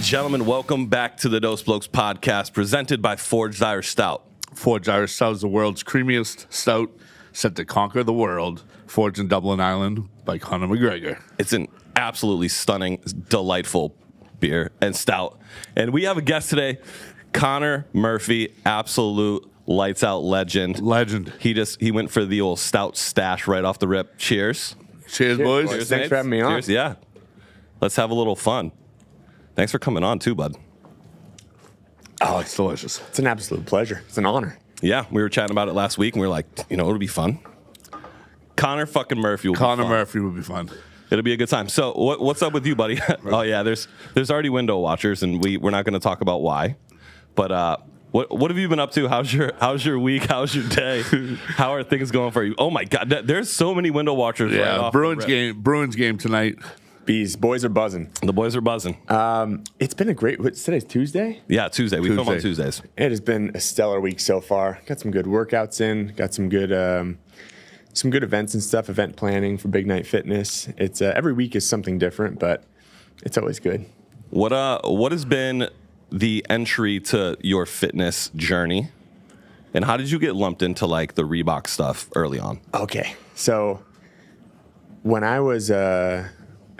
gentlemen, welcome back to the Blokes podcast presented by Forged Irish Stout. Forged Irish Stout is the world's creamiest stout set to conquer the world. Forged in Dublin, Ireland by Conor McGregor. It's an absolutely stunning, delightful beer and stout. And we have a guest today, Conor Murphy, absolute lights out legend. He went for the old stout stash right off the rip. Cheers. Cheers, boys. Cheers, Thanks for having me on. Cheers, yeah. Let's have a little fun. Thanks for coming on too, bud. Oh, it's delicious. It's an absolute pleasure. It's an honor. Yeah, we were chatting about it last week, and we were like, it'll be fun. Conor fucking Murphy will be fun. Conor Murphy would be fun. It'll be a good time. So what's up with you, buddy? Oh, yeah, there's already window watchers, and we're not going to talk about why. But what have you been up to? How's your week? How's your day? How are things going for you? Oh, my God. There's so many window watchers right off Bruins game tonight. Boys are buzzing. The boys are buzzing. It's been a great. Today's Tuesday. Yeah, Tuesday. We film on Tuesdays. It has been a stellar week so far. Got some good workouts in. Got some good events and stuff. Event planning for Big Night Fitness. It's every week is something different, but it's always good. What has been the entry to your fitness journey, and how did you get lumped into like the Reebok stuff early on? Okay, so when I was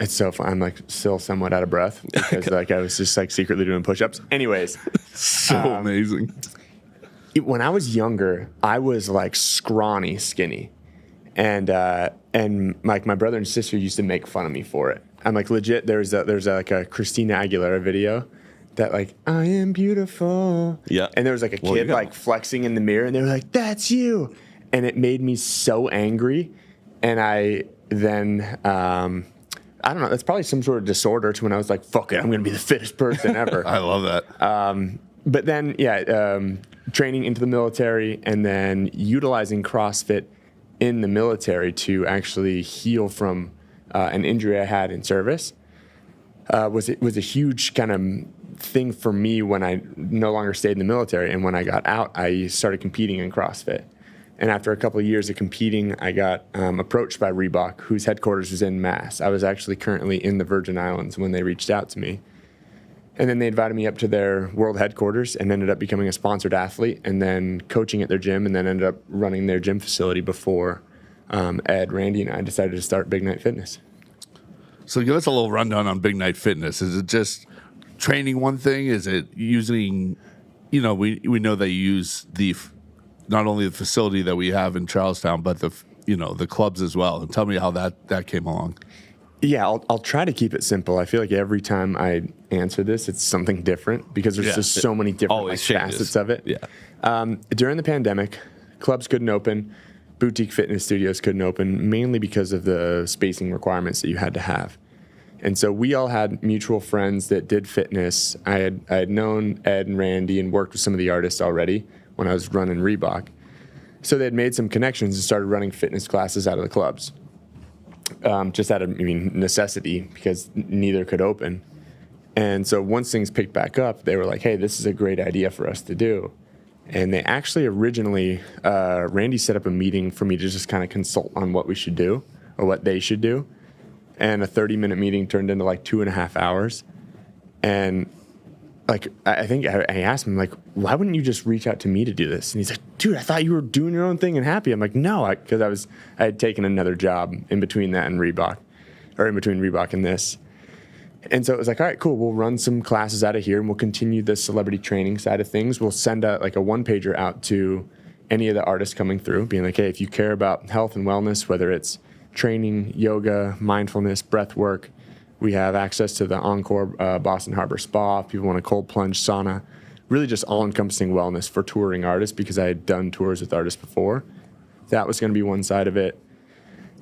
it's so fun. I'm like still somewhat out of breath because like I was just like secretly doing push-ups. Anyways, so amazing. When I was younger, I was like scrawny, skinny, and like my brother and sister used to make fun of me for it. I'm like legit. There's like a Christina Aguilera video that like I am beautiful. Yeah. And there was like a kid like flexing in the mirror, and they were like, "That's you," and it made me so angry, and I then. I don't know. That's probably some sort of disorder to when I was like, fuck it, I'm going to be the fittest person ever. I love that. But then, training into the military and then utilizing CrossFit in the military to actually heal from an injury I had in service was a huge kind of thing for me when I no longer stayed in the military. And when I got out, I started competing in CrossFit. And after a couple of years of competing, I got approached by Reebok, whose headquarters was in Mass. I was actually currently in the Virgin Islands when they reached out to me. And then they invited me up to their world headquarters and ended up becoming a sponsored athlete and then coaching at their gym and then ended up running their gym facility before Ed, Randy, and I decided to start Big Night Fitness. So give us a little rundown on Big Night Fitness. Is it just training one thing? Is it using, we know that you use not only the facility that we have in Charlestown, but the clubs as well. And tell me how that came along. Yeah, I'll try to keep it simple. I feel like every time I answer this, it's something different because there's just so many different facets of it. Yeah. During the pandemic, clubs couldn't open, boutique fitness studios couldn't open, mainly because of the spacing requirements that you had to have. And so we all had mutual friends that did fitness. I had known Ed and Randy and worked with some of the artists already when I was running Reebok. So they had made some connections and started running fitness classes out of the clubs. Just out of necessity because neither could open. And so once things picked back up, they were like, hey, this is a great idea for us to do. And they actually originally, Randy set up a meeting for me to just kind of consult on what we should do or what they should do. And a 30-minute meeting turned into like 2.5 hours. And like, I think I asked him, like, why wouldn't you just reach out to me to do this? And he's like, dude, I thought you were doing your own thing and happy. I'm like, no, because I had taken another job in between that and Reebok, or in between Reebok and this. And so it was like, all right, cool. We'll run some classes out of here and we'll continue the celebrity training side of things. We'll send a one-pager out to any of the artists coming through, being like, hey, if you care about health and wellness, whether it's training, yoga, mindfulness, breath work, we have access to the Encore Boston Harbor Spa. If people want a cold plunge sauna, really just all-encompassing wellness for touring artists because I had done tours with artists before. That was going to be one side of it.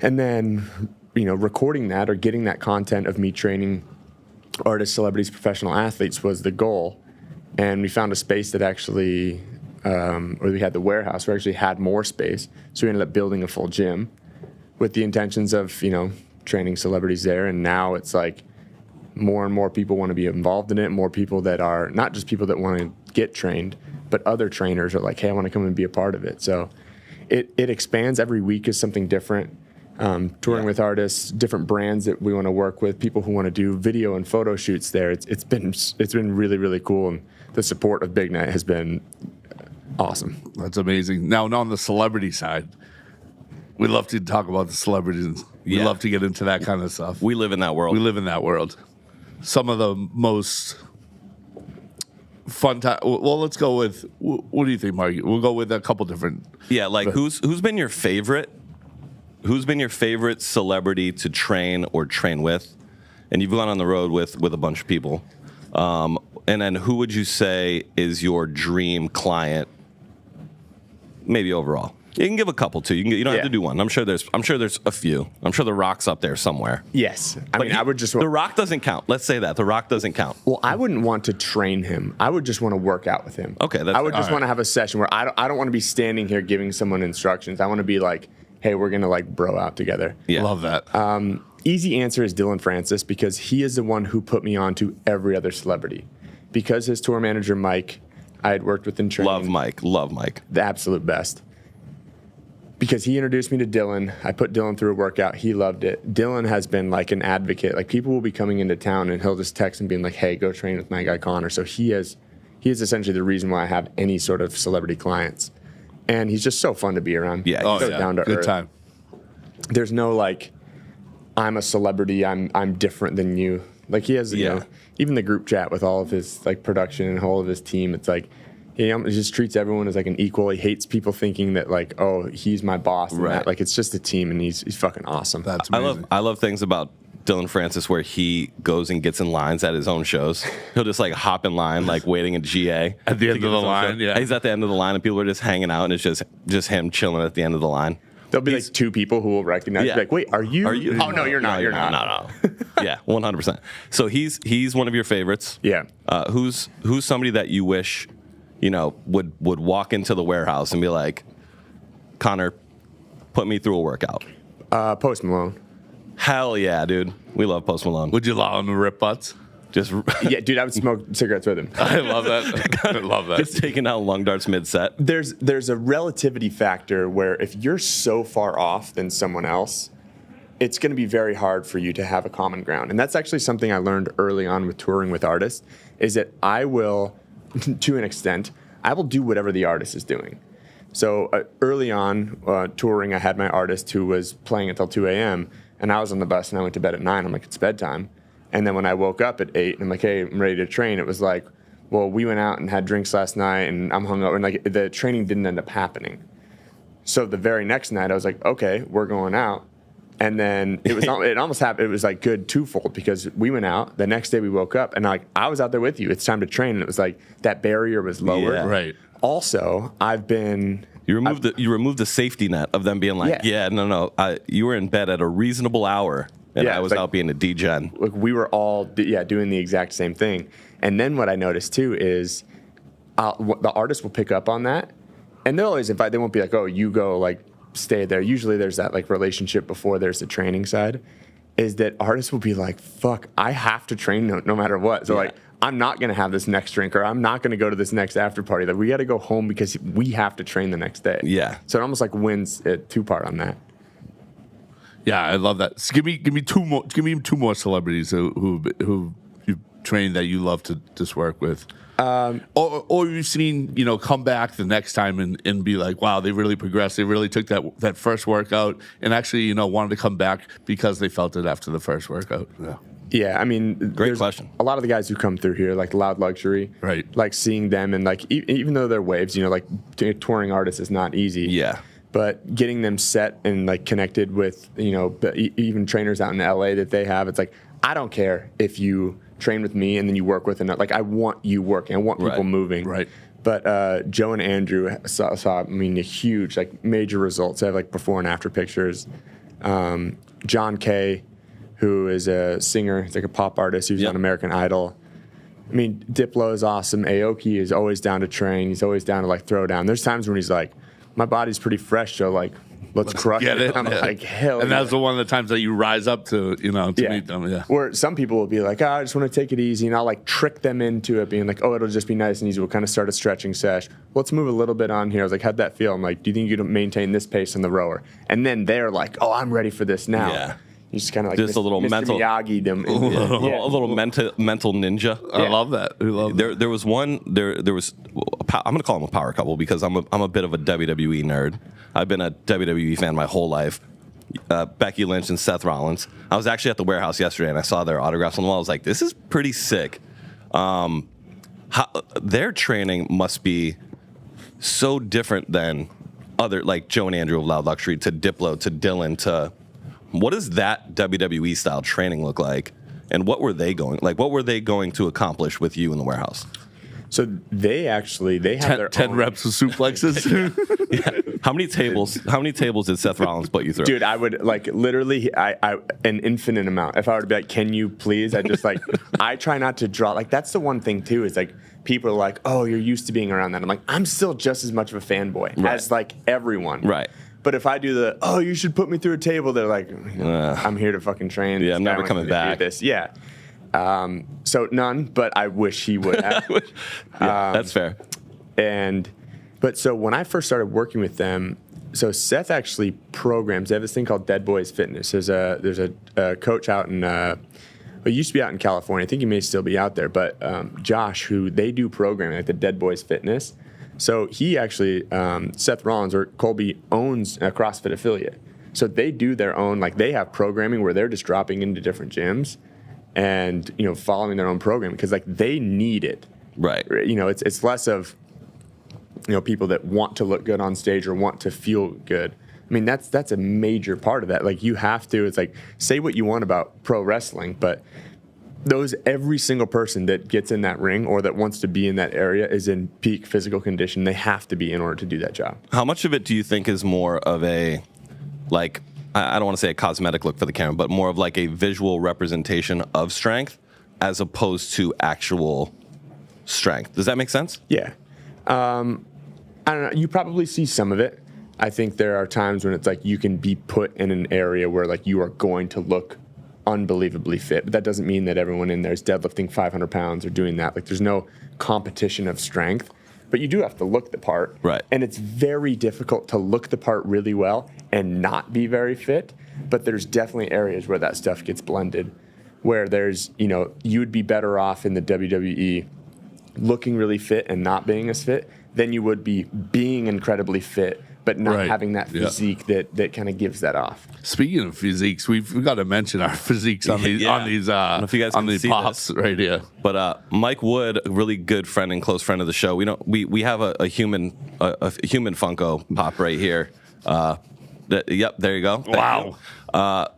And then, recording that or getting that content of me training artists, celebrities, professional athletes was the goal. And we found a space that actually, or we had the warehouse, we actually had more space. So we ended up building a full gym with the intentions of, training celebrities there. And now it's like more and more people want to be involved in it. More people that are not just people that want to get trained, but other trainers are like, hey, I want to come and be a part of it. So it expands every week is something different. touring with artists, different brands that we want to work with, people who want to do video and photo shoots there. It's been really, really cool, and the support of Big Night has been awesome. That's amazing. Now, on the celebrity side, we love to talk about the celebrities. We love to get into that kind of stuff. We live in that world. We live in that world. Some of the most fun time. Well, let's go with. What do you think, Mark? We'll go with a couple different. Yeah, like who's been your favorite? Who's been your favorite celebrity to train or train with? And you've gone on the road with a bunch of people. And then who would you say is your dream client? Maybe overall. You can give a couple too. You don't have to do one. I'm sure there's a few. I'm sure The Rock's up there somewhere. Yes, I would just. The Rock doesn't count. Let's say that The Rock doesn't count. Well, I wouldn't want to train him. I would just want to work out with him. Okay, I would just want to have a session where I don't want to be standing here giving someone instructions. I want to be like, hey, we're gonna like bro out together. Yeah, love that. Easy answer is Dylan Francis, because he is the one who put me on to every other celebrity. Because his tour manager Mike, I had worked with in training. Love Mike. The absolute best. Because he introduced me to Dylan. I put Dylan through a workout. He loved it. Dylan has been like an advocate. Like, people will be coming into town and he'll just text and being like, hey, go train with my guy Conor. So he is essentially the reason why I have any sort of celebrity clients. And he's just so fun to be around. Yeah, he's so down to good earth. Time. There's no like, I'm a celebrity, I'm different than you. Like, he has, you know, even the group chat with all of his like production and all of his team, it's like, he just treats everyone as like an equal. He hates people thinking that like, oh, he's my boss. And that. Like, it's just a team, and he's fucking awesome. That's amazing. I love things about Dylan Francis where he goes and gets in lines at his own shows. He'll just like hop in line, like waiting at GA at the end of the line. Yeah, he's at the end of the line, and people are just hanging out, and it's just him chilling at the end of the line. There'll be like two people who will recognize. Like, wait, are you? Oh no, you're not. You're not. No. Yeah, 100%. So he's one of your favorites. Yeah. Who's somebody that you wish, you know, would walk into the warehouse and be like, Conor, put me through a workout? Post Malone. Hell yeah, dude. We love Post Malone. Would you allow him to rip butts? Just yeah, dude, I would smoke cigarettes with him. I love that. I love that. Just taking out lung darts mid-set. There's a relativity factor where if you're so far off than someone else, it's going to be very hard for you to have a common ground. And that's actually something I learned early on with touring with artists, is that I will, to an extent, I will do whatever the artist is doing. So early on, touring, I had my artist who was playing until 2 a.m., and I was on the bus, and I went to bed at 9. I'm like, it's bedtime. And then when I woke up at 8, and I'm like, hey, I'm ready to train, it was like, well, we went out and had drinks last night, and I'm hungover, and like the training didn't end up happening. So the very next night, I was like, okay, we're going out. And then it almost happened. It was like good twofold, because we went out. The next day we woke up, and like I was out there with you. It's time to train, and it was like that barrier was lowered. Yeah. Right. Also, You removed the safety net of them being like, you were in bed at a reasonable hour, and I was out being a D-gen. Like, we were all doing the exact same thing. And then what I noticed too is the artist will pick up on that, and they'll always invite. They won't be like, oh, you go, like, stay there. Usually there's that like relationship before there's the training side, is that artists will be like, fuck, I have to train no matter what. So like, I'm not going to have this next drink, or I'm not going to go to this next after party. Like, we got to go home because we have to train the next day. Yeah. So it almost like wins a two-part on that. Yeah, I love that. So give me two more. Give me two more celebrities who you've trained that you love to just work with. Or you've seen, come back the next time and be like, wow, they really progressed. They really took that first workout and actually, wanted to come back because they felt it after the first workout. Yeah. Yeah, I mean, great question. A lot of the guys who come through here, like Loud Luxury, right? Like seeing them, and like even though they're waves, like touring artists is not easy. Yeah. But getting them set and like connected with, even trainers out in LA that they have, it's like, I don't care if you train with me and then you work with another. Like, I want you working. I want people moving. Right. But Joe and Andrew saw a huge, like, major results. I have like before and after pictures. John Kay, who is a singer, he's like a pop artist who's on American Idol. I mean, Diplo is awesome. Aoki is always down to train. He's always down to like throw down. There's times when he's like, my body's pretty fresh, so like, let's crush Get it. it. I'm like, hell And yeah. that's the one of the times that you rise up to, to meet them. Yeah. Where some people will be like, I just want to take it easy, and I'll like trick them into it being like, oh, it'll just be nice and easy. We'll kind of start a stretching sesh. Let's move a little bit on here. I was like, how'd that feel? I'm like, do you think you can maintain this pace in the rower? And then they're like, oh, I'm ready for this now. Yeah. You just kind of like Just a little Mr. mental- Miyagi them. A little mental ninja. I love that. We love that. There was one. There was. I'm going to call him a power couple because I'm a bit of a WWE nerd. I've been a WWE fan my whole life. Becky Lynch and Seth Rollins. I was actually at the warehouse yesterday and I saw their autographs on the wall. I was like, this is pretty sick. Their training must be so different than other, like Joe and Andrew of Loud Luxury to Diplo to Dylan to. What does that WWE style training look like? And what were they going to accomplish with you in the warehouse? So they have 10 own reps of suplexes. Yeah. How many tables did Seth Rollins put you through? Dude, I would like literally I an infinite amount. If I were to be like, can you please? I just like I try not to draw. Like that's the one thing too is like people are like, oh, you're used to being around that. I'm like, I'm still just as much of a fanboy as like everyone. Right. But if I do you should put me through a table, they're like, I'm here to fucking train. Yeah, This I'm guy never wants coming me to do back. This. Yeah. So none, but I wish he would have. That's fair. But so when I first started working with them, so Seth actually programs. They have this thing called Dead Boys Fitness. There's a coach out in, he used to be out in California. I think he may still be out there. But Josh, who they do programming like the Dead Boys Fitness. So he actually, Seth Rollins or Colby owns a CrossFit affiliate. So they do their own, like they have programming where they're just dropping into different gyms and, following their own program because like they need it. Right. It's less of, people that want to look good on stage or want to feel good. I mean, that's a major part of that. Like you have to, it's like, say what you want about pro wrestling, but every single person that gets in that ring or that wants to be in that area is in peak physical condition. They have to be in order to do that job. How much of it do you think is more of a, like, I don't want to say a cosmetic look for the camera, but more of like a visual representation of strength as opposed to actual strength? Does that make sense? Yeah. I don't know. You probably see some of it. I think there are times when it's like you can be put in an area where like you are going to look unbelievably fit, but that doesn't mean that everyone in there is deadlifting 500 pounds or doing that. Like there's no competition of strength, but you do have to look the part. Right. And it's very difficult to look the part really well and not be very fit, but there's definitely areas where that stuff gets blended, where there's, you'd be better off in the WWE looking really fit and not being as fit than you would be being incredibly fit but not having that physique that kind of gives that off. Speaking of physiques, we've got to mention our physiques on these I don't know if you guys can see pops this. right here. But Mike Wood, a really good friend and close friend of the show. We have a human Funko Pop right here. Yep, there you go. Wow.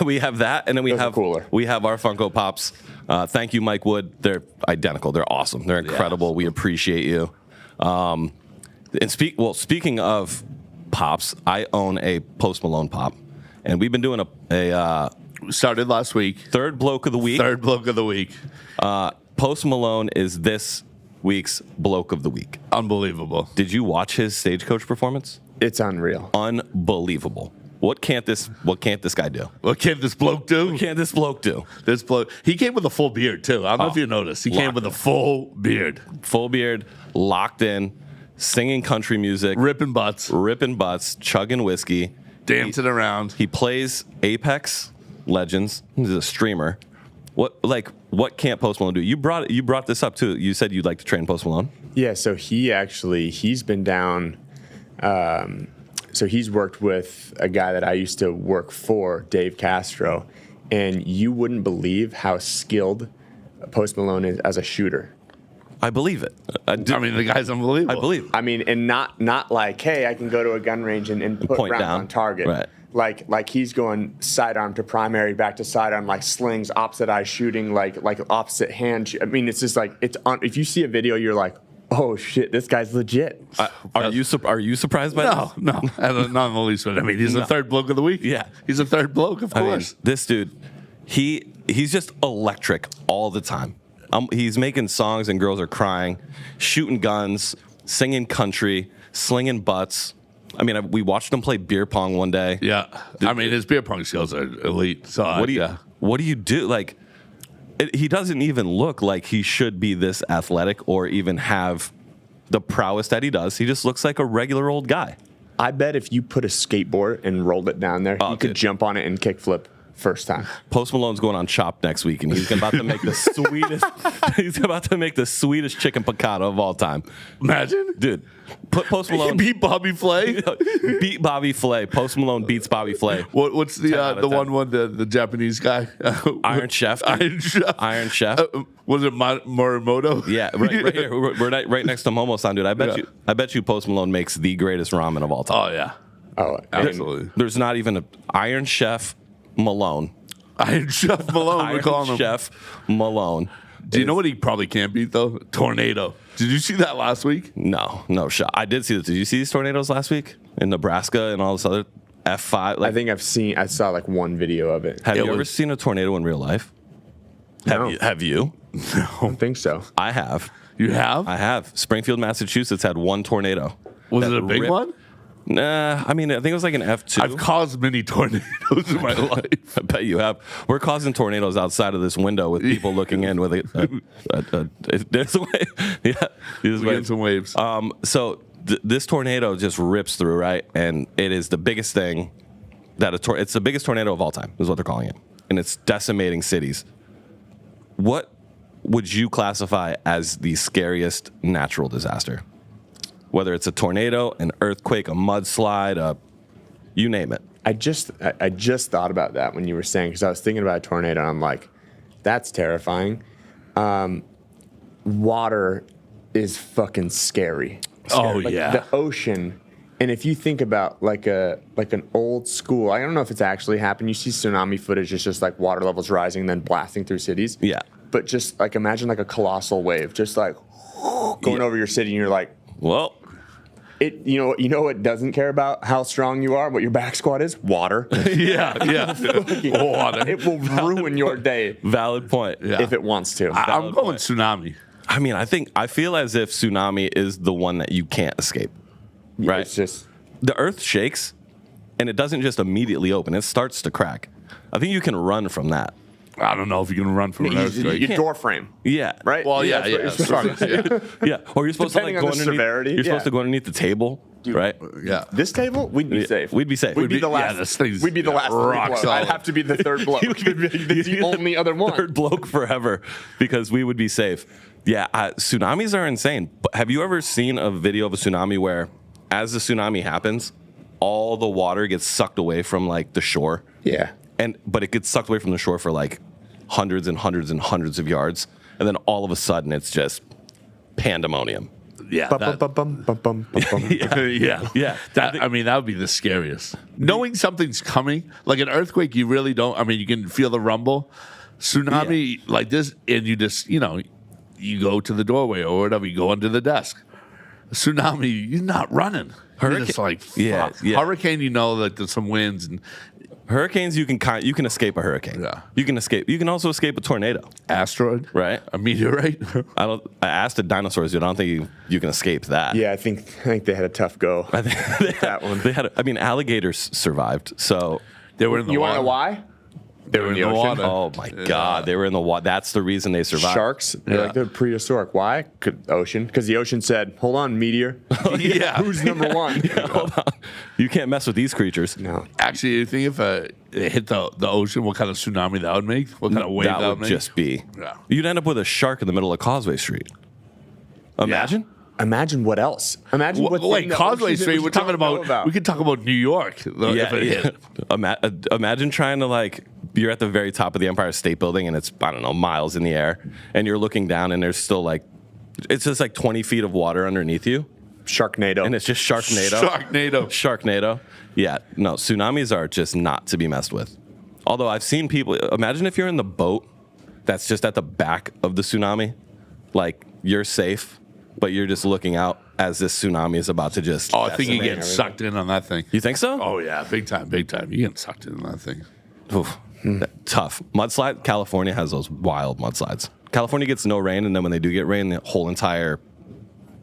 We have that, and then we have our Funko Pops. Thank you, Mike Wood. They're identical. They're awesome. They're incredible. We appreciate you. And speaking of pops, I own a Post Malone pop, and we've been doing a started last week. Third bloke of the week. Post Malone is this week's bloke of the week. Unbelievable. Did you watch his Stagecoach performance? It's unreal. Unbelievable. What can't this guy do? What can't this bloke do? What can't this bloke do? This bloke. He came with a full beard too. I don't know if you noticed. He came with a full beard. Full beard, locked in, singing country music, ripping butts, chugging whiskey, dancing around. He plays Apex Legends. He's a streamer. What can't Post Malone do? You brought this up too. You said you'd like to train Post Malone. Yeah. So he's been down. So he's worked with a guy that I used to work for, Dave Castro, and you wouldn't believe how skilled Post Malone is as a shooter. I believe it. I mean, the guy's unbelievable. I believe it. I mean, and not like, hey, I can go to a gun range and put point rounds down on target. Right. Like he's going sidearm to primary, back to sidearm, like slings, opposite eye shooting, like opposite hand. I mean, it's just like if you see a video, you're like, oh shit, this guy's legit. Are you surprised by this? No, not in the least bit. I mean, he's the third bloke of the week. Yeah, he's the third bloke, of course. Mean, this dude, he's just electric all the time. He's making songs and girls are crying, shooting guns, singing country, slinging butts. I mean, we watched him play beer pong one day. Yeah. I mean, his beer pong skills are elite. So what do you do? Like, he doesn't even look like he should be this athletic or even have the prowess that he does. He just looks like a regular old guy. I bet if you put a skateboard and rolled it down there, you could jump on it and kickflip first time. Post Malone's going on Chopped next week, and he's about to make the sweetest. He's about to make the sweetest chicken piccata of all time. Imagine, dude. Put Post Malone. Beat Bobby Flay. Beat Bobby Flay. Post Malone beats Bobby Flay. What's the one the Japanese guy? Iron Chef. Iron Chef. Iron Chef. Was it Morimoto? Yeah, right here. We're right next to Momo-san, dude. I bet you Post Malone makes the greatest ramen of all time. Oh yeah. Oh, absolutely. There's not even an Iron Chef Malone. Iron Chef Malone. Iron Chef Malone. Do you know what he probably can't beat though? Tornado. Did you see that last week? No shot. I did see this. Did you see these tornadoes last week in Nebraska and all this other F5? I think I saw like one video of it. Have you ever seen a tornado in real life? No. Have you? No. I don't think so. I have. You have? I have. Springfield, Massachusetts had one tornado. Was it a big one? Nah, I mean, I think it was like an F2. I've caused many tornadoes in my life. I bet you have. We're causing tornadoes outside of this window with people looking in with there's a wave. Yeah, we're getting some waves. So this tornado just rips through, right? And it is the biggest thing it's the biggest tornado of all time, is what they're calling it. And it's decimating cities. What would you classify as the scariest natural disaster? Whether it's a tornado, an earthquake, a mudslide, you name it. I just thought about that when you were saying, because I was thinking about a tornado, and I'm like, that's terrifying. Water is fucking scary. Oh, like yeah. The ocean. And if you think about like an old school, I don't know if it's actually happened. You see tsunami footage, it's just like water levels rising, then blasting through cities. Yeah. But just like imagine like a colossal wave, just like going over your city, and you're like, well, you know what doesn't care about how strong you are, what your back squat is? Water. yeah. Water. It will ruin your day. Valid point. If it wants to. I'm going tsunami. I mean, I feel as if tsunami is the one that you can't escape. Right? It's just the earth shakes, and it doesn't just immediately open. It starts to crack. I think you can run from that. I don't know if you can run from an earthquake. your door frame. Yeah. Right? Well, yeah. Yeah. Or you're supposed Depending to like go on the underneath. severity, You're supposed to go underneath the table, right? Yeah. This table, we'd be safe. We'd be safe. We'd be the last. this thing's We'd be the last rock bloke. solid. I'd have to be the third bloke. That's the only other one. Third bloke forever, because we would be safe. Yeah. Tsunamis are insane. But have you ever seen a video of a tsunami where, as the tsunami happens, all the water gets sucked away from like the shore? Yeah. But it gets sucked away from the shore for like hundreds and hundreds and hundreds of yards, and then all of a sudden it's just pandemonium. Yeah. Yeah. I mean, that would be the scariest. Knowing something's coming, like an earthquake, you really don't. I mean, you can feel the rumble. Tsunami, like this, and you just, you go to the doorway or whatever, you go under the desk. Tsunami, you're not running. Hurricane, just like, fuck. Hurricane, like there's some winds and. Hurricanes, you can escape a hurricane. Yeah. You can also escape a tornado. Asteroid, right? A meteorite. I asked the dinosaurs, dude. I don't think you can escape that. Yeah, I think they had a tough go. I think that one. Alligators survived, so they were in the water. You want to know why? They were in the water. Oh my God, they were in the water. That's the reason they survived. Sharks, they're prehistoric. Why? Ocean. Because the ocean said, "Hold on, meteor. Yeah, who's number one? Hold on. You can't mess with these creatures." No. Actually, you think if it hit the ocean, what kind of tsunami that would make? What kind of wave that would make? Just be. Yeah. You'd end up with a shark in the middle of Causeway Street. Imagine. Yeah. Imagine what else. Imagine what. Wait, Causeway Street. We're talking about. We could talk about New York. If it hit. Imagine trying to you're at the very top of the Empire State Building and it's, I don't know, miles in the air, and you're looking down and there's still it's just 20 feet of water underneath you. Sharknado. And it's just Sharknado. Yeah, no, tsunamis are just not to be messed with. Although I've seen people, imagine if you're in the boat that's just at the back of the tsunami, you're safe, but you're just looking out as this tsunami is about to just. Oh, I think you get sucked in on that thing. You think so? Oh, yeah, big time. You get sucked in on that thing. Oof. Tough. Mudslide, California has those wild mudslides. California gets no rain, and then when they do get rain, the whole entire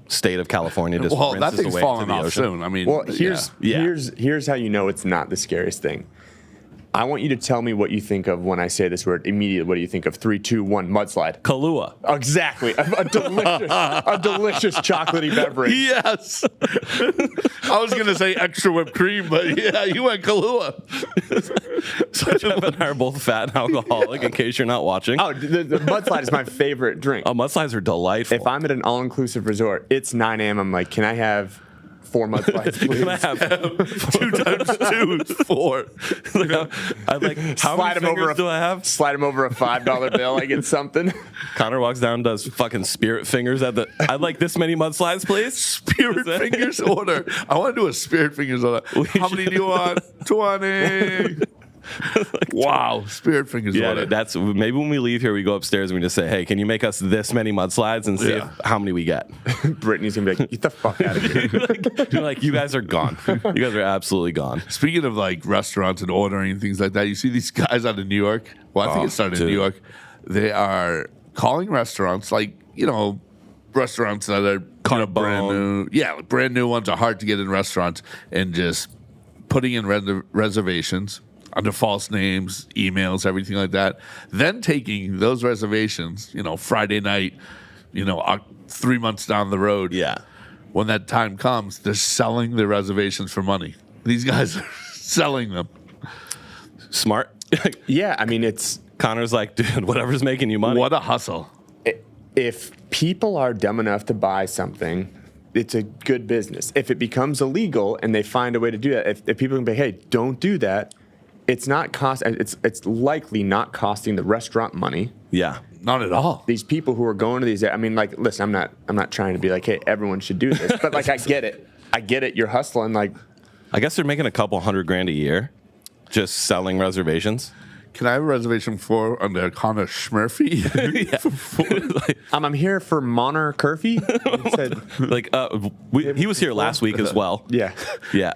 state of California just Well, that rinses thing's away falling into the off ocean. soon. I mean, Well, here's Yeah. here's how you know it's not the scariest thing. I want you to tell me what you think of when I say this word immediately. What do you think of? 3, 2, 1, mudslide. Kahlua. Exactly. A delicious chocolatey beverage. Yes. I was going to say extra whipped cream, but yeah, you went Kahlua. So Jeff and I are both fat and alcoholic, in case you're not watching. Oh, the mudslide is my favorite drink. Mudslides are delightful. If I'm at an all-inclusive resort, it's 9 a.m. I'm like, can I have 4 mudslides, please? Can I have 2 times 2 is 4. I'm like, how many fingers do I have? Slide them over a $5 bill. I get something. Connor walks down, does fucking spirit fingers at the. I'd like this many mudslides, please. Spirit fingers order. I want to do a spirit fingers order. How many do you want? 20. Wow, spirit fingers Yeah, order. that's maybe when we leave here, we go upstairs and we just say, "Hey, can you make us this many mudslides and see how many we get?" Brittany's gonna be like, get the fuck out of here. You're like, you guys are gone. You guys are absolutely gone. Speaking of like restaurants and ordering and things like that, you see these guys out of New York. Well, I think it started in New York. They are calling restaurants, like, you know, restaurants that are kind of brand new. Yeah, like brand new ones are hard to get in restaurants, and just putting in reservations under false names, emails, everything like that. Then taking those reservations, you know, Friday night, you know, 3 months down the road. Yeah. When that time comes, they're selling the reservations for money. These guys are selling them. Smart. Yeah, I mean, it's Connor's like, dude, whatever's making you money. What a hustle. if people are dumb enough to buy something, it's a good business. If it becomes illegal and they find a way to do that, if people can be, hey, don't do that, it's not cost. It's likely not costing the restaurant money. Yeah. Not at all. These people who are going to these, I mean, like, listen, I'm not trying to be like, hey, everyone should do this, but like, I get it. You're hustling, like. I guess they're making a couple $100,000 a year just selling reservations. Can I have a reservation for under Conor Schmurphy? I'm here for Monarch Curfy. He was here last week as well. Yeah. Yeah.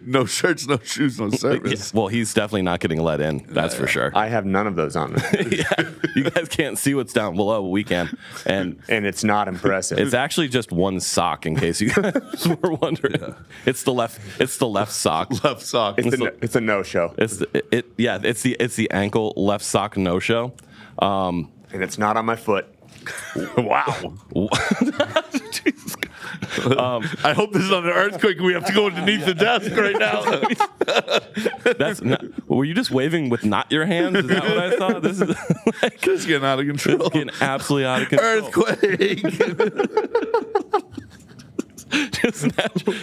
No shirts, no shoes, no service. Well, he's definitely not getting let in. That's for sure. I have none of those on me. Yeah. You guys can't see what's down below. We can. And it's not impressive. it's actually just one sock, in case you guys were wondering. Yeah. It's the left sock. Left sock. It's a no-show. It's the ankle left sock no-show. And it's not on my foot. Wow. Jesus. I hope this is on an earthquake and we have to go underneath the desk right now. That's not, were you just waving with not your hands? Is that what I saw? This is like, Just getting out of control. this is getting absolutely out of control. Earthquake. Just natural.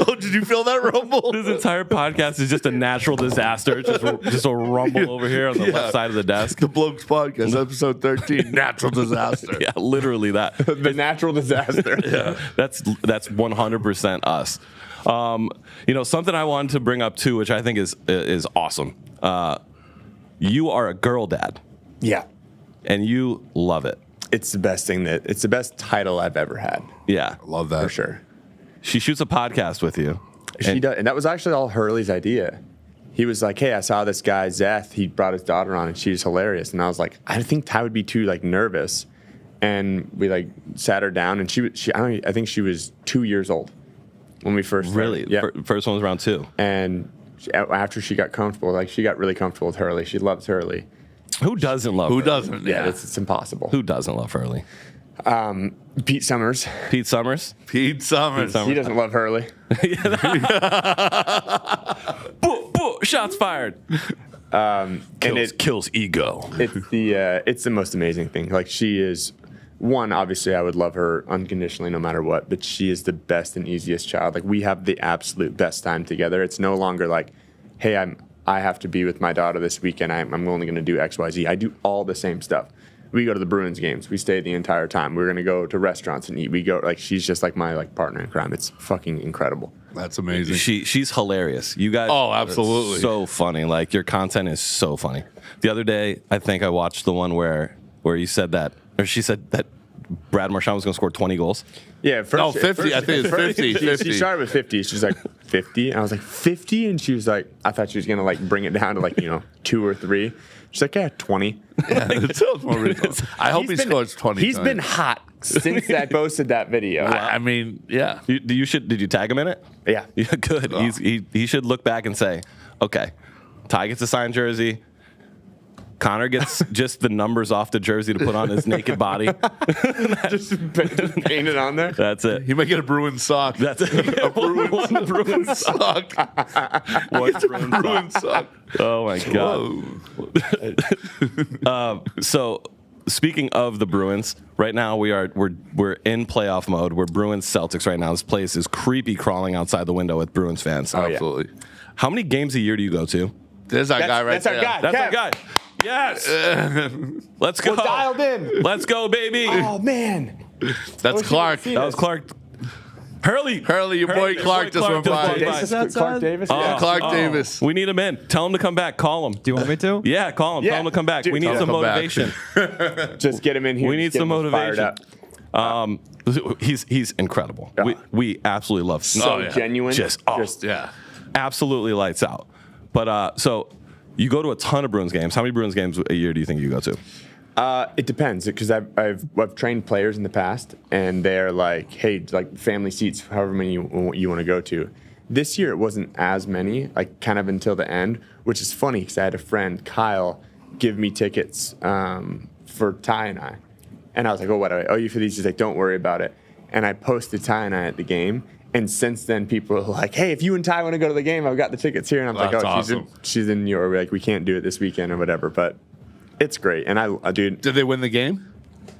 Oh, did you feel that rumble? This entire podcast is just a natural disaster. It's just a rumble over here on the left side of the desk. The Blokes podcast, episode 13, natural disaster. Yeah, literally that. The natural disaster. Yeah, that's 100% us. Something I wanted to bring up too, which I think is awesome. You are a girl dad. Yeah. And you love it. It's the best thing it's the best title I've ever had. Yeah. Love that. For sure. She shoots a podcast with you. She does, and that was actually all Hurley's idea. He was like, hey, I saw this guy, Zeth, he brought his daughter on and she's hilarious. And I was like, I think Ty would be too nervous. And we sat her down and I think she was 2 years old when we first Really? Yeah. First one was around 2. And after she got comfortable, she got really comfortable with Hurley. She loves Hurley. Who doesn't love Who Hurley? doesn't? Yeah, it's impossible. Who doesn't love Hurley? Pete Summers. Pete Summers? Pete Summers. He doesn't love Hurley. Shots fired. Kills ego. It's the most amazing thing. She is one. Obviously, I would love her unconditionally, no matter what. But she is the best and easiest child. We have the absolute best time together. It's no longer hey, I have to be with my daughter this weekend. I'm only going to do X, Y, Z. I do all the same stuff. We go to the Bruins games. We stay the entire time. We're going to go to restaurants and eat. We go she's just my partner in crime. It's fucking incredible. That's amazing. She's hilarious. You guys. Oh, absolutely. So funny. Your content is so funny. The other day, I think I watched the one where you said that, or she said that Brad Marchand was going to score 20 goals. Yeah, 50. I think it's 50. She started with 50. She's like, 50? And I was like, 50? And she was like, I thought she was going to bring it down to 2 or 3. She's like, yeah, 20. Yeah, it sounds more reasonable. I hope he scores 20. He's been hot since I posted that video. I mean, yeah. Did you tag him in it? Yeah. Yeah, good. Oh. He should look back and say, okay, Ty gets a signed jersey. Conor gets just the numbers off the jersey to put on his naked body. just paint it on there. That's it. He might get a Bruins sock. That's it. a Bruins sock. One Bruins sock. Oh my god. So speaking of the Bruins, right now we're in playoff mode. We're Bruins Celtics right now. This place is creepy crawling outside the window with Bruins fans. yeah. Absolutely. How many games a year do you go to? There's our guy right That's there. our guy. That's Kev. our guy. Yes. Let's go. We're dialed in. Let's go, baby. Oh man. That's Clark. see That was Clark. Hurley, Your boy Clark just went by. Clark Davis. Yeah. Clark Davis. We need him in. Tell him to come back. Call him. Do you want me to? Yeah, call him. Yeah. Tell him to come back. Dude, we need tell some him to come motivation. Just get him in here. We need Just get some him fired motivation. up. He's incredible. Yeah. We absolutely love him. So yeah. genuine. Just Yeah. absolutely lights out. But so you go to a ton of Bruins games. How many Bruins games a year do you think you go to? It depends because I've trained players in the past, and they're like, hey, like family seats, however many you want to go to. This year it wasn't as many, like kind of until the end, which is funny because I had a friend, Kyle, give me tickets for Ty and I, and I was like, oh, what do I owe you for these? He's like, don't worry about it. And I posted Ty and I at the game. And since then, people are like, hey, if you and Ty want to go to the game, I've got the tickets here. And I'm like, That's oh, awesome. she's in New York. Like, we can't do it this weekend or whatever. But it's great. And dude, Did they win the game?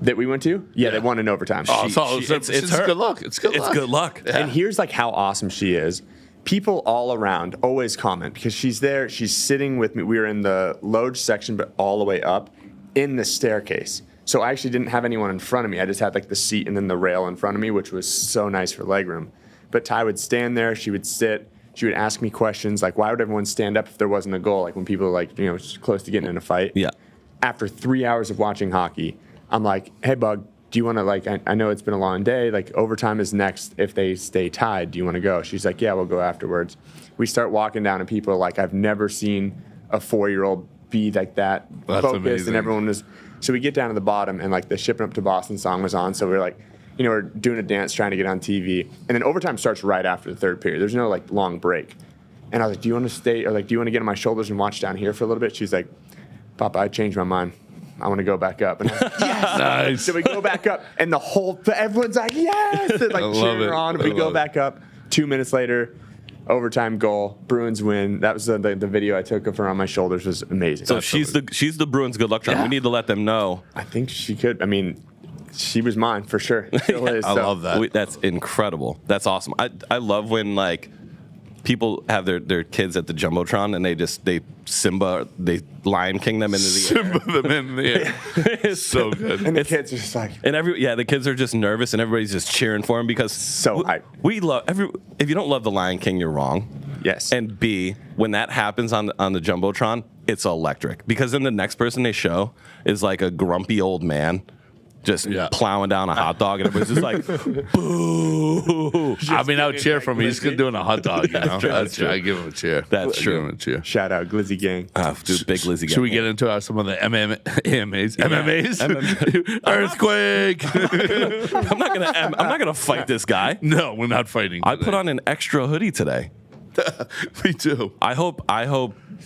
that we went to, yeah, they won in overtime. Oh, She- so she- it's her. good luck. It's good luck. It's good luck. Yeah. And here's like how awesome she is. People all around always comment because she's there. She's sitting with me. We were in the loge section, but all the way up in the staircase. So I actually didn't have anyone in front of me. I just had like the seat and then the rail in front of me, which was so nice for legroom. But Ty would stand there. She would sit. She would ask me questions like, why would everyone stand up if there wasn't a goal? Like when people were like, close to getting in a fight. Yeah. After 3 hours of watching hockey, I'm like, hey, Bug, do you want to, like, I know it's been a long day. Like, overtime is next if they stay tied. Do you want to go? She's like, yeah, we'll go afterwards. We start walking down, and people are like, I've never seen a 4-year-old be like that That's focused. amazing. And everyone was, so we get down to the bottom, and, like, the Shipping Up to Boston song was on. So we're like, we're doing a dance trying to get on TV. And then overtime starts right after the third period. There's no, like, long break. And I was like, do you want to stay, or, like, do you want to get on my shoulders and watch down here for a little bit? She's like, Papa, I changed my mind. I want to go back up. And I was like, yes! Nice. So we go back up, and everyone's like, yes! They're like I love cheering it. her on. And I we go love it. back up. 2 minutes later, overtime goal. Bruins win. That was the video I took of her on my shoulders was amazing. So she's the Bruins good luck charm. Yeah. We need to let them know. I think she could. I mean, she was mine for sure. Still is. I love that. That's incredible. That's awesome. I love when like people have their kids at the jumbotron and they Lion King them into the Simba them in the air. It's So good. And the kids are just like, and the kids are just nervous and everybody's just cheering for him because So hype. we love if you don't love the Lion King, you're wrong. yes. And B, when that happens on the jumbotron, it's electric because then the next person they show is like a grumpy old man. Just plowing down a hot dog, and everybody's just like, "Boo!" I mean, I would cheer for him. He's doing a hot dog. You know? That's true. I give him a cheer. That's I true. Give him a cheer. Shout out Glizzy Gang. Dude, big Lizzie. Should we get into some of the AMAs? Earthquake. I'm not gonna fight this guy. No, we're not fighting. I put on an extra hoodie today. Me too. I hope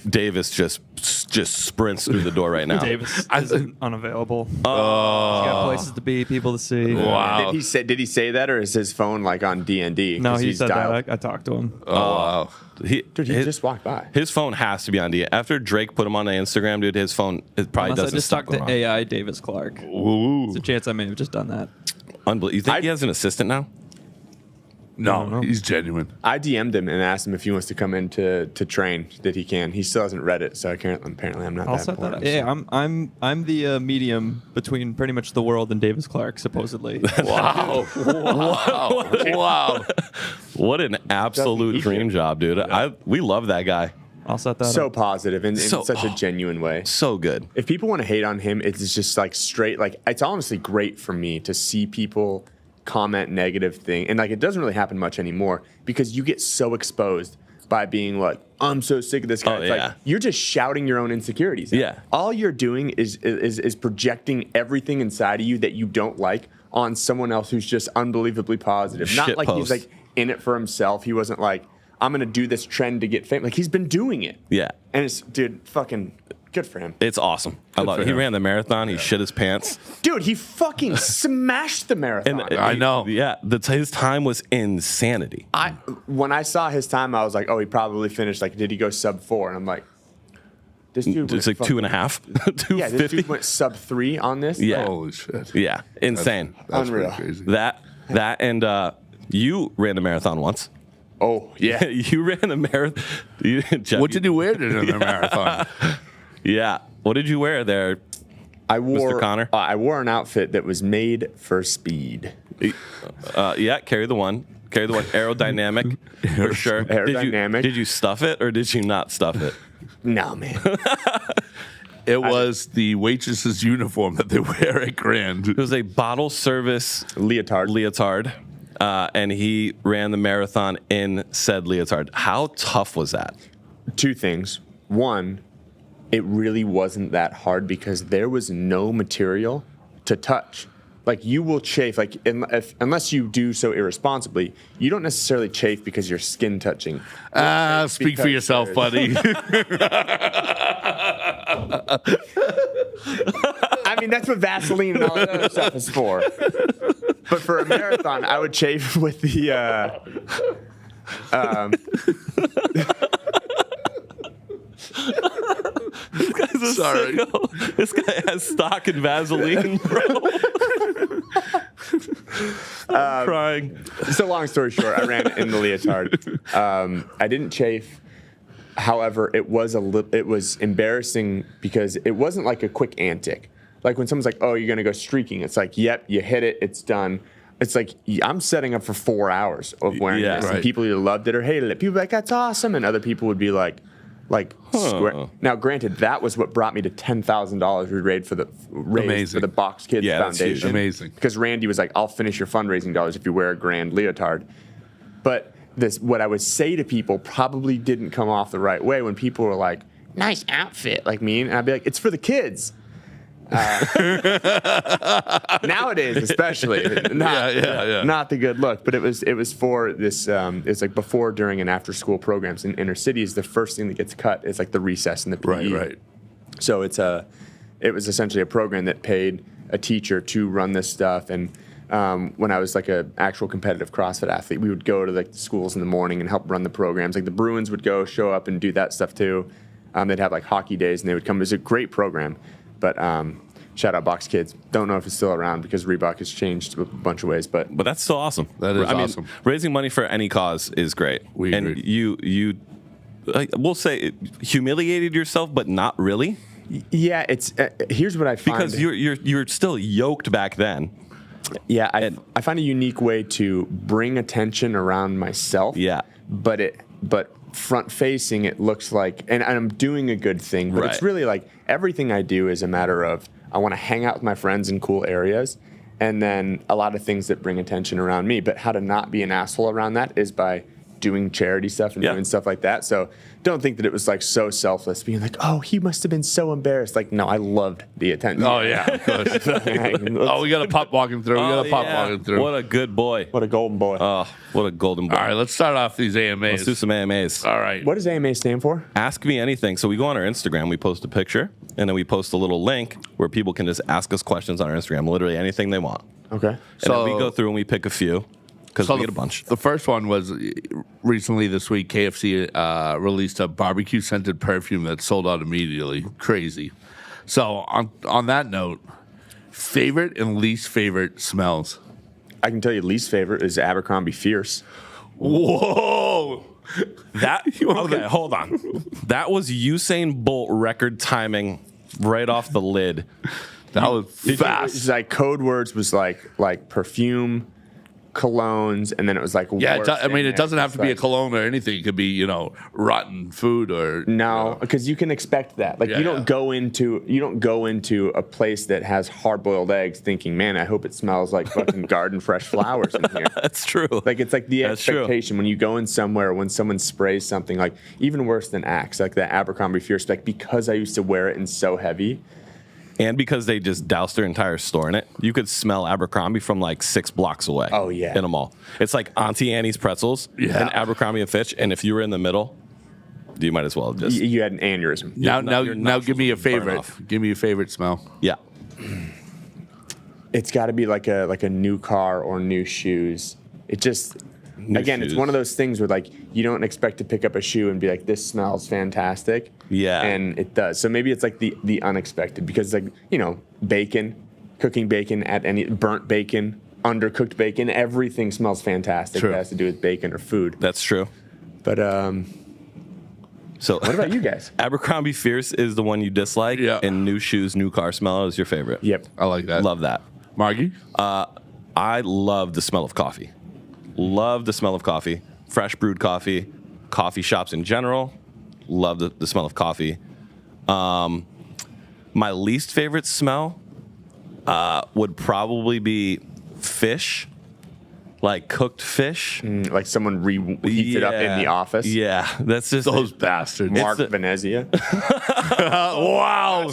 Davis just sprints through the door right now. Davis is unavailable. He's got places to be, people to see. Wow. Did he say that, or is his phone like on D&D? No, 'Cause he he's said dialed. that. I talked to him. Oh wow. Dude, he just walked by. His phone has to be on D. After Drake put him on the Instagram, dude, his phone it probably Unless I doesn't just stop talked to going AI Davis Clark. Ooh. There's a chance I may have just done that. Unbelievable. You think he has an assistant now? No, he's genuine. I DM'd him and asked him if he wants to come in to train that he can. He still hasn't read it, so apparently I'm not I'll that set that up. important. Yeah, I'm the medium between pretty much the world and Davis Clark, supposedly. Wow. Wow. Wow. What an absolute dream job, dude. We love that guy. I'll set that So up. positive in such a genuine way. So good. If people want to hate on him, it's just like straight. Like it's honestly great for me to see people comment negative thing, and like it doesn't really happen much anymore because you get so exposed by being like, I'm so sick of this guy. Oh, It's yeah. like you're just shouting your own insecurities. Yeah. All you're doing is projecting everything inside of you that you don't like on someone else who's just unbelievably positive. Not Shit like post. he's like in it for himself. He wasn't like, I'm going to do this trend to get famous. Like he's been doing it. Yeah. And it's, dude, fucking good for him. It's awesome. I love it. He ran the marathon. He shit his pants. Dude, he fucking smashed the marathon. I know. Yeah. His time was insanity. When I saw his time, I was like, oh, he probably finished. Like, did he go sub 4? And I'm like, this dude It's went like 2.5. Yeah, this dude went sub 3 on this. Yeah. Holy shit. Yeah. Insane. That's Unreal. pretty crazy. That and you ran the marathon once. Oh, yeah. You ran the marathon. What did you wear in the marathon? Yeah. What did you wear there? I wore Conor? I wore an outfit that was made for speed. Yeah, carry the one. Aerodynamic, for sure. Aerodynamic. Did you stuff it or did you not stuff it? No, man. It was the waitress's uniform that they wear at Grand. It was a bottle service Leotard. and he ran the marathon in said leotard. How tough was that? 2 things. One, it really wasn't that hard because there was no material to touch. Like you will chafe, like unless you do so irresponsibly, you don't necessarily chafe because you're skin touching. Speak for yourself, buddy. I mean, that's what Vaseline and all that other stuff is for. But for a marathon, I would chafe with the. This guy's a Sorry. sicko. This guy has stock in Vaseline, bro. I'm crying. So long story short, I ran in the leotard. I didn't chafe. However, it was embarrassing because it wasn't like a quick antic. Like when someone's like, "Oh, you're gonna go streaking," it's like, "Yep, you hit it, it's done." It's like I'm setting up for 4 hours of wearing this, right. and people either loved it or hated it. People were like, "That's awesome," and other people would be like. Now, granted, that was what brought me to $10,000 we raised for the Box Kids Yeah, that's huge. Foundation. Amazing. Because Randy was like, "I'll finish your fundraising dollars if you wear a grand leotard." But what I would say to people probably didn't come off the right way when people were like, "Nice outfit," like me, and I'd be like, "It's for the kids." Nowadays, especially, not the good look, but it was for this. It's like before, during, and after school programs in inner cities. The first thing that gets cut is like the recess and the PE. Right. So it was essentially a program that paid a teacher to run this stuff. And when I was like an actual competitive CrossFit athlete, we would go to like the schools in the morning and help run the programs. Like the Bruins would show up and do that stuff too. They'd have like hockey days and they would come. It was a great program. But shout out Box Kids. Don't know if it's still around because Reebok has changed a bunch of ways. But That's still awesome. That is awesome. Raising money for any cause is great. We and agree. you we'll say humiliated yourself, but not really, yeah, it's here's what I find because you're still yoked back then. Yeah, I find a unique way to bring attention around myself. Yeah. But front facing, it looks like, and I'm doing a good thing, but it's Right. really like everything I do is a matter of I want to hang out with my friends in cool areas, and then a lot of things that bring attention around me. But how to not be an asshole around that is by doing charity stuff and Yeah. doing stuff like that. So don't think that it was like so selfless, being like, "Oh, he must have been so embarrassed." Like, no, I loved the attention. Oh, yeah. Of course. Oh, we got a pup walking through. What a good boy. What a golden boy. Oh, what a golden boy. All right, let's start off these AMAs. Let's do some AMAs. All right. What does AMA stand for? Ask me anything. So we go on our Instagram, we post a picture, and then we post a little link where people can just ask us questions on our Instagram, literally anything they want. Okay. And So- then we go through and we pick a few because we get a bunch. The first one was recently this week. KFC released a barbecue scented perfume that sold out immediately. Crazy. So on that note, favorite and least favorite smells. I can tell you, least favorite is Abercrombie Fierce. Whoa! That okay, hold on. That was Usain Bolt record timing right off the lid. That was fast. It's like code words was like perfume, colognes, and then it was like Yeah, worse I mean, in it there. doesn't have to It's be a like- cologne or anything. It could be, rotten food or No, because you can expect that. Like Yeah, you don't yeah. go into a place that has hard-boiled eggs thinking, "Man, I hope it smells like fucking garden fresh flowers in here." That's true. Like it's like the That's true. expectation when you go in somewhere, when someone sprays something, like even worse than Axe, like that Abercrombie Fierce, like because I used to wear it and so heavy, and because they just doused their entire store in it, you could smell Abercrombie from like 6 blocks away. Oh, yeah. In a mall. It's like Auntie Annie's pretzels and Abercrombie and Fitch, and if you were in the middle, you might as well just. You had an aneurysm. Now give me a favorite. off. Give me a favorite smell. Yeah. It's got to be like a new car or new shoes. It just again, shoes. it's one of those things where like you don't expect to pick up a shoe and be like, this smells fantastic. Yeah. And it does. So maybe it's like the unexpected, because like, bacon, cooking bacon at any burnt bacon, undercooked bacon, everything smells fantastic. True. That has to do with bacon or food. That's true. But So what about you guys? Abercrombie Fierce is the one you dislike, and new shoes, new car smell is your favorite. Yep. I like that. Love that. Margie? I love the smell of coffee. Love the smell of coffee. Fresh brewed coffee. Coffee shops in general. Love the smell of coffee. My least favorite smell would probably be fish. Like cooked fish. Like someone reheats it up in the office. Yeah, that's just Those bastards. Mark Venezia. Wow.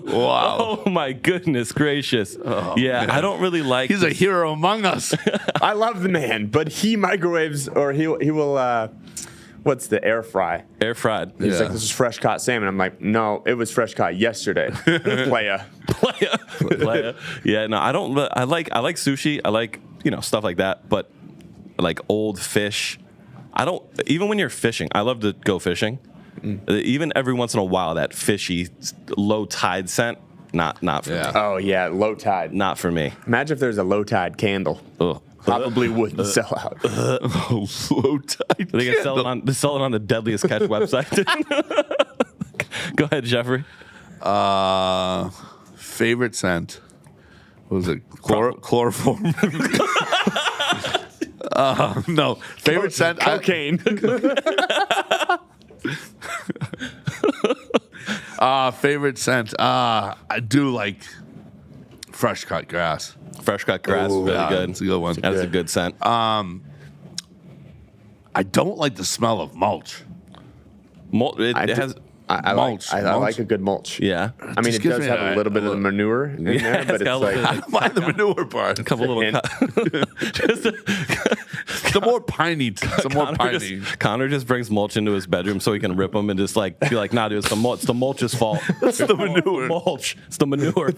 Wow. Oh my goodness gracious! man. I don't really like. He's a hero among us. I love the man, but he microwaves, or he will. What's the air fry? air fried. He's like, this is fresh caught salmon. I'm like, no, it was fresh caught yesterday. Playa. Playa. Yeah, no, I don't. I like sushi. I like stuff like that, but like old fish. I don't. Even when you're fishing, I love to go fishing. Even every once in a while, that fishy low tide scent. Not for me. Oh yeah, low tide. Not for me. Imagine if there's a low tide candle. Ugh. Probably wouldn't sell out. Low tide. They can sell it on the Deadliest Catch website. Go ahead, Jeffrey. Favorite scent. What was it? Chloroform. No. Favorite scent. Cocaine. Favorite scent. I do like fresh cut grass. Fresh cut grass, Ooh, really yeah, good. it's a good one. That's a good scent. I don't like the smell of mulch. It has. I Mulch. like a good mulch. Yeah. I mean, Just it gives does me have a little bit of the manure in there, but it's it's got a like little I don't mind the manure part. A couple little. Some more piney. Connor just brings mulch into his bedroom so he can rip them and just like be like, nah, dude, it's the mulch's fault. It's the manure. Mulch. It's the manure.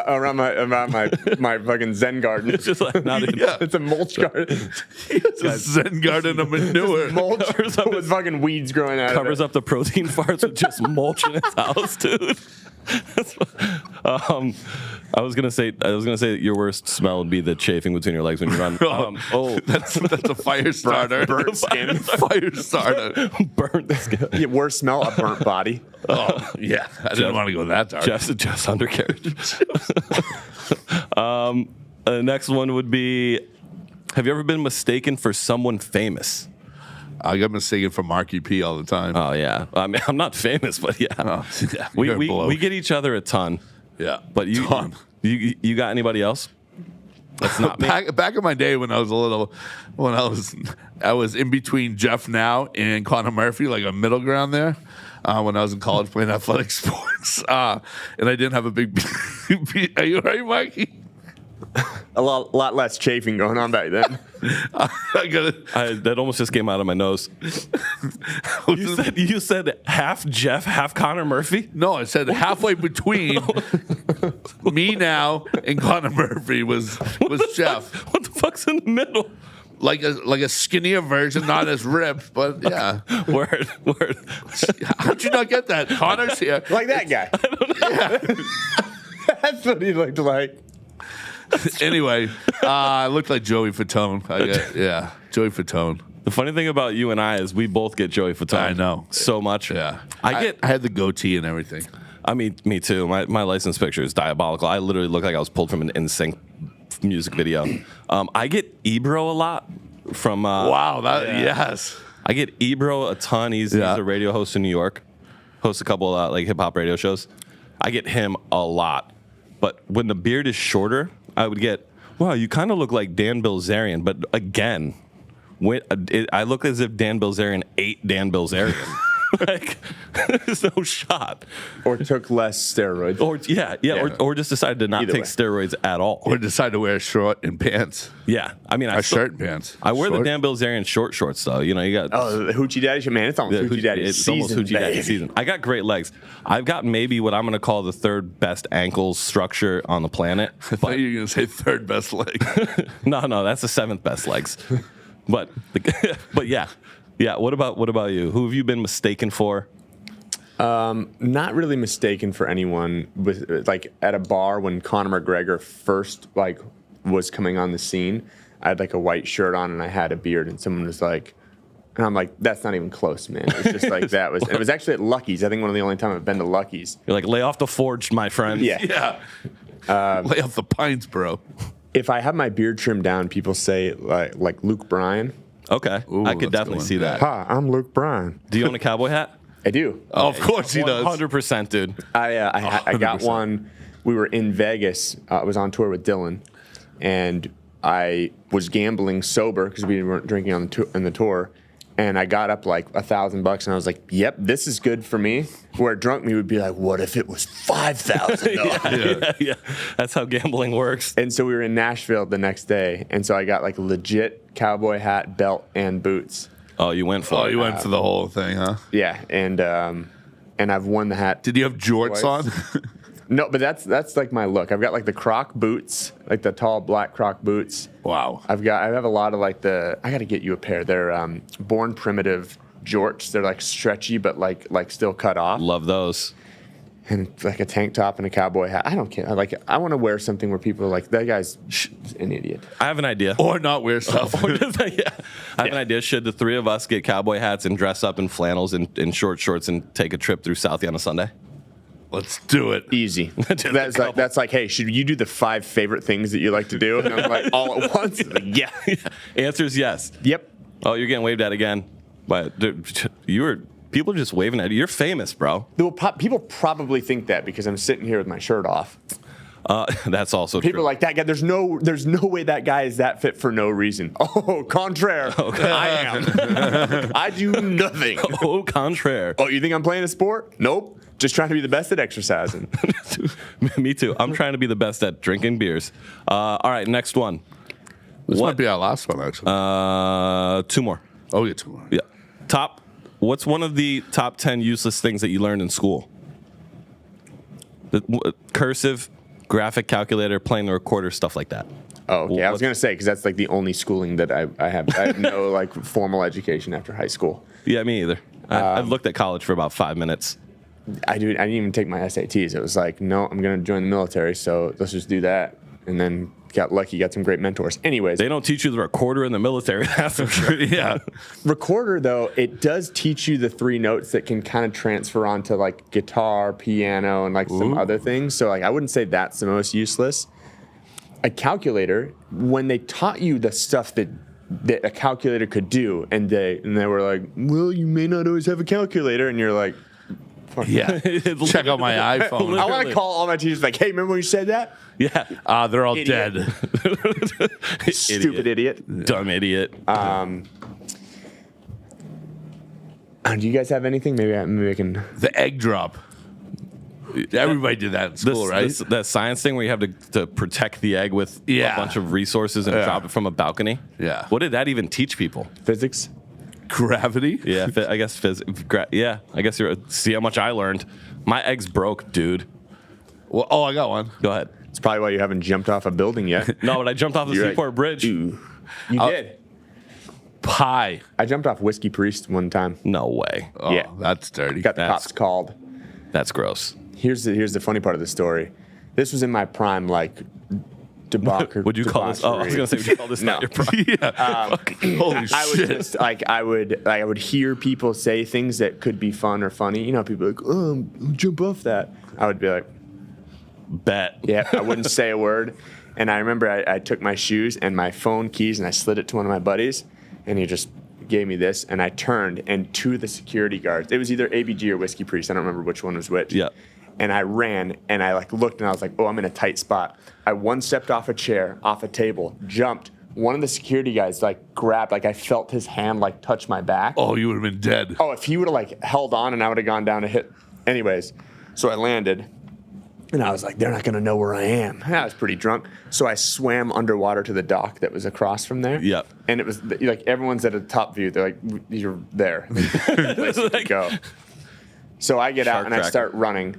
around my fucking Zen garden. It's just like, nah, dude. Yeah. It's a mulch garden. It's a Zen garden of manure. Mulch Covers up with fucking weeds growing out Covers of it. up the protein farts with just mulch in his house, dude. I was gonna say that your worst smell would be the chafing between your legs when you run. That's a fire starter. Burnt skin. Fire starter. Burnt skin. Yeah, worst smell, a burnt body. Oh yeah, I didn't want to go that dark. Just undercarriage. The next one would be: have you ever been mistaken for someone famous? I got mistaken for Marky P all the time. Oh yeah, I mean I'm not famous, but yeah, Yeah, we you're a bloke. we get each other a ton. Yeah, But you got anybody else? That's not me. Back in my day when I was in between Jeff Now and Conor Murphy, like a middle ground there. When I was in college playing athletic sports, and I didn't have a big. Are you all right, Mikey? A lot less chafing going on back then. That almost just came out of my nose. You said half Jeff, half Conor Murphy? No, I said halfway between me now and Conor Murphy was Jeff. What the fuck's in the middle? Like a skinnier version, not as ripped, but yeah. Word. How'd you not get that? Connor's here. Like that guy. That's what he looked like. Anyway, I looked like Joey Fatone. Joey Fatone. The funny thing about you and I is we both get Joey Fatone. I know. So much. Yeah. I had the goatee and everything. I mean, me too. My license picture is diabolical. I literally look like I was pulled from an NSYNC music video. I get Ebro a lot from. Wow. Yes. I get Ebro a ton. He's a radio host in New York. Hosts a couple like hip hop radio shows. I get him a lot. But when the beard is shorter, I would get, wow, you kind of look like Dan Bilzerian. But again, I look as if Dan Bilzerian ate Dan Bilzerian. Like, there's no shot. Or took less steroids. Or or just decided to not Either take way. steroids at all. Or decide to wear short and pants. Yeah, I mean, A shirt and pants. I wear the Short. Dan Bilzerian shorts though. You know, you got Oh, the Hoochie Daddy shit, man. It's almost Hoochie Daddy it's season. almost Hoochie Daddy baby. season. I got great legs. I've got maybe what I'm going to call the third best ankle structure on the planet. I thought you were going to say third best leg. No, that's the seventh best legs. But yeah. What about you? Who have you been mistaken for? Not really mistaken for anyone. With like at a bar when Conor McGregor first like was coming on the scene, I had like a white shirt on and I had a beard, and someone was like, and I'm like, that's not even close, man. It was just like that was. It was actually at Lucky's. I think one of the only time I've been to Lucky's. You're like, lay off the Forged, my friend. Yeah. Lay off the pints, bro. If I have my beard trimmed down, people say like Luke Bryan. Okay. Ooh, I could that's a definitely good see one. that. Hi, I'm Luke Bryan. Do you own a cowboy hat? I do. Oh, of course he does. 100%, dude. I got 100%. one. We were in Vegas. I was on tour with Dylan, and I was gambling sober because we weren't drinking on the tour. And I got up like $1,000, and I was like, "Yep, this is good for me." Where drunk me would be like, "What if it was $5,000?" Yeah. That's how gambling works. And so we were in Nashville the next day, and so I got like a legit cowboy hat, belt, and boots. Oh, you went for Oh, it. you went for the whole thing, huh? Yeah, and I've worn the hat. Did you have jorts Twice. on? No, but that's like my look. I've got like the Croc boots, like the tall black Croc boots. Wow. I have a lot of like I got to get you a pair. They're Born Primitive jorts. They're like stretchy but like still cut off. Love those. And like a tank top and a cowboy hat. I don't care. I want to wear something where people are like, that guy's an idiot. I have an idea. Or not wear stuff. I have an idea. Should the three of us get cowboy hats and dress up in flannels and short shorts and take a trip through Southie on a Sunday? Let's do it. Easy. Just That's like, hey, should you do the 5 favorite things that you like to do? And I'm like, all at once? Like, yeah. Answer is yes. Yep. Oh, you're getting waved at again. But dude, people are just waving at you. You're famous, bro. People probably think that because I'm sitting here with my shirt off. That's also People true. are like, that guy, there's no way that guy is that fit for no reason. Oh, contraire. I am. I do nothing. Au contraire. Oh, you think I'm playing a sport? Nope. Just trying to be the best at exercising. Me too. I'm trying to be the best at drinking beers. All right, next one. This might be our last one, actually. 2 more. Oh, yeah, 2 more. Yeah. What's one of the top 10 useless things that you learned in school? Cursive, graphic calculator, playing the recorder, stuff like that. Oh, okay. I was going to say, because that's like the only schooling that I have. I have no like formal education after high school. Yeah, me either. I've looked at college for about 5 minutes. I didn't even take my SATs. It was like, no, I'm going to join the military, so let's just do that. And then got lucky, got some great mentors. Anyways. They don't teach you the recorder in the military, that's for sure. Yeah. Recorder, though, it does teach you the 3 notes that can kind of transfer onto like guitar, piano, and like some other things. So like I wouldn't say that's the most useless. A calculator, when they taught you the stuff that a calculator could do, and they were like, well, you may not always have a calculator, and you're like, Yeah. Check out my iPhone. I want to call all my teachers like, hey, remember when you said that? Yeah. They're all Idiot. dead. Stupid idiot. Dumb idiot. Do you guys have anything? Maybe I can. The egg drop. Everybody did that in school, right? That science thing where you have to protect the egg with a bunch of resources and drop it from a balcony. Yeah. What did that even teach people? Physics? Gravity? Yeah, I guess yeah, I guess see how much I learned. My egg's broke, dude. Well, I got one. Go ahead. It's probably why you haven't jumped off a building yet. No, but I jumped off the You're Seaport like, Bridge. You did. Pie. I jumped off Whiskey Priest one time. No way. Oh, Yeah. That's dirty. Got the That's- cops called. That's gross. Here's the funny part of the story. This was in my prime, like debauchery. Would you call this? Oh, I was gonna say, would you call this not your prime? Holy I would shit. just like I would hear people say things that could be fun or funny. You know, people are like, oh, jump off that. I would be like, Bet. yeah. I wouldn't say a word. And I remember I took my shoes and my phone keys and I slid it to one of my buddies, and he just gave me this, and I turned, and 2 of the security guards. It was either ABG or Whiskey Priest. I don't remember which one was which. Yeah. And I ran, and I like looked, and I was like, oh, I'm in a tight spot. I 1-stepped off a chair, off a table, jumped, one of the security guys like grabbed, like I felt his hand like touch my back. Oh, you would have been dead. Oh, if he would have like held on and I would have gone down to hit. Anyways, so I landed and I was like, they're not going to know where I am. I was pretty drunk. So I swam underwater to the dock that was across from there. Yep. And it was like everyone's at a top view. They're like, you're there. Go. So I get out and I start running.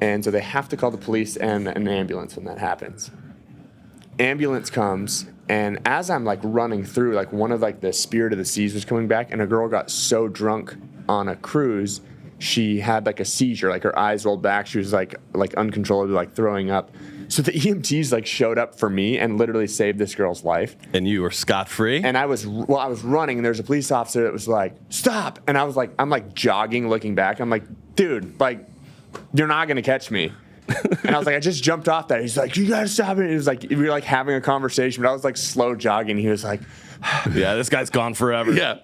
And so they have to call the police and an ambulance when that happens. Ambulance comes, and as I'm like running through, like one of like the spirit of the seas was coming back, and a girl got so drunk on a cruise, she had like a seizure, like her eyes rolled back. She was like uncontrollably like throwing up. So the EMTs like showed up for me and literally saved this girl's life. And you were scot-free? And I was running, and there's a police officer that was like, stop. And I was like, I'm like jogging, looking back. I'm like, dude, like, you're not going to catch me. And I was like, I just jumped off that. He's like, you got to stop it. It was like, we were like having a conversation, but I was like slow jogging. He was like, yeah, this guy's gone forever. Yeah.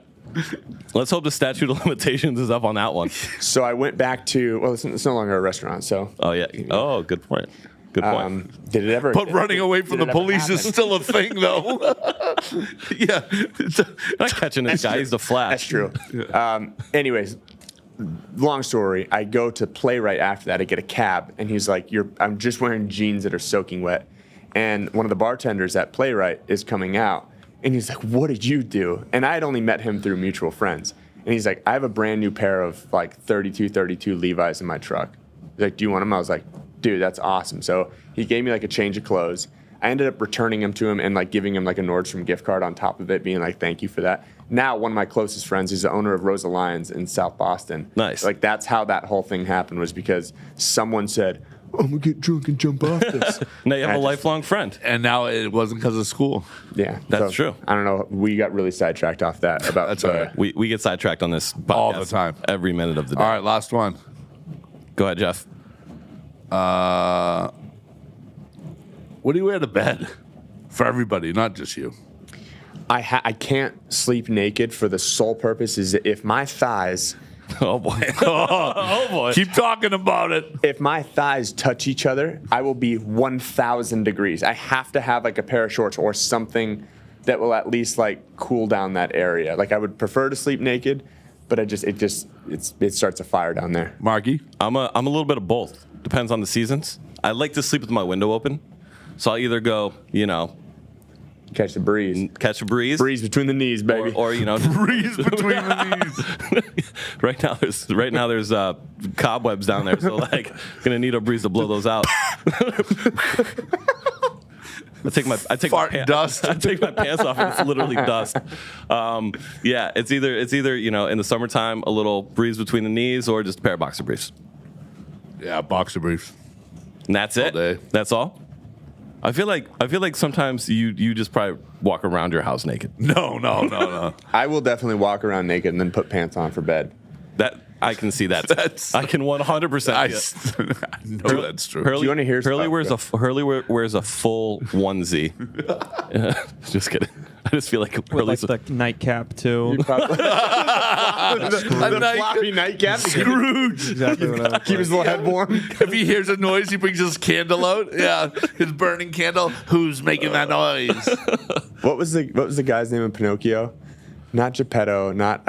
Let's hope the statute of limitations is up on that one. So I went back to, well, it's no longer a restaurant. So, Oh, yeah. Oh, good point. Good point. Did it ever? But running away from the did it ever police is happen? still a thing, though. Yeah. Not catching this guy. He's the Flash. That's true. Anyways, long story. I go to Playwright after that. I get a cab, and he's like, I'm just wearing jeans that are soaking wet. And one of the bartenders at Playwright is coming out, and he's like, what did you do? And I had only met him through mutual friends. And he's like, I have a brand new pair of like 32 Levi's in my truck. He's like, do you want them? I was like, dude, that's awesome. So he gave me like a change of clothes. I ended up returning them to him and like giving him like a Nordstrom gift card on top of it, being like, thank you for that. Now, one of my closest friends is the owner of Rosa Lions in South Boston. Nice. Like, that's how that whole thing happened, was because someone said, I'm going to get drunk and jump off this. Now you have And a I just- lifelong friend. And now it wasn't because of school. Yeah. That's true. I don't know. We got really sidetracked off that. About That's all right. We get sidetracked on this podcast All the time. every minute of the day. All right, last one. Go ahead, Jeff. What do you wear to bed? For everybody, not just you. I can't sleep naked for the sole purpose is that if my thighs Oh, boy. Oh, boy. Keep talking about it. if my thighs touch each other, I will be 1,000 degrees. I have to have like a pair of shorts or something that will at least like cool down that area. Like, I would prefer to sleep naked, but it starts a fire down there. Marky? I'm a little bit of both. Depends on the seasons. I like to sleep with my window open. So I'll either go, Catch the breeze. catch a breeze. Breeze between the knees, baby. Or Breeze between the knees. right now there's cobwebs down there, so like gonna need a breeze to blow those out. I take my Dust. I take my pants off and it's literally dust. Yeah, it's either in the summertime a little breeze between the knees or just a pair of boxer briefs. Yeah, boxer briefs. And that's it. day. That's all. I feel like sometimes you just probably walk around your house naked. No. I will definitely walk around naked and then put pants on for bed. That I can see that. I can 100%. I know that's true. Hurley, Do you wanna hear Hurley stuff? wears a full onesie. Just kidding. I just feel like With Hurley's like the nightcap too. The floppy nightcap. Scrooge. Exactly what I Keep his little head warm. If he hears a noise, he brings his candle out. Yeah, his burning candle. Who's making that noise? What was the guy's name in Pinocchio? Not Geppetto. Not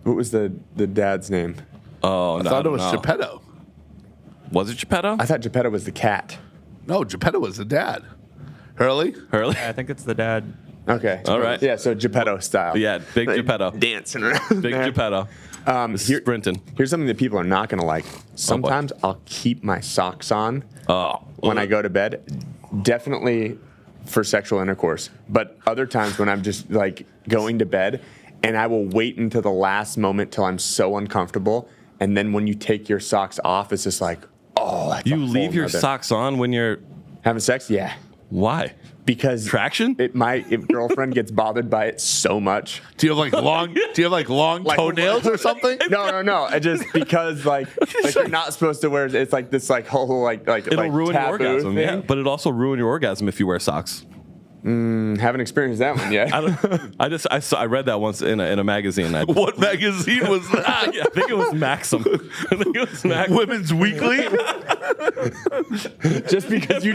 what was the dad's name? Oh, no, I thought it was no. Geppetto. Was it Geppetto? I thought Geppetto was the cat. No, Geppetto was the dad. Hurley? Hurley? I think it's the dad. Okay. All right. Yeah, so Geppetto style. Yeah, big Like, Geppetto. Dancing around. Big there. Geppetto. This is Here- sprinting. Here's something that people are not going to like. Sometimes I'll keep my socks on Oh. when I go to bed. Definitely for sexual intercourse. But other times when I'm just like going to bed and I will wait until the last moment till I'm so uncomfortable. And then when you take your socks off, it's just like, oh, that's a You whole leave your nother- socks on when you're. Having sex? Yeah. Why? Because Traction? my girlfriend gets bothered by it so much. Do you have like long toenails or something? No. I just because like you're not supposed to wear. It's like this like whole like It'll ruin your taboo orgasm. thing. Yeah, but it'll also ruin your orgasm if you wear socks. Haven't experienced that one yet. I read that once in a magazine. What magazine was that? I think it was Maxim. I think it was Maxim. Women's Weekly? just because you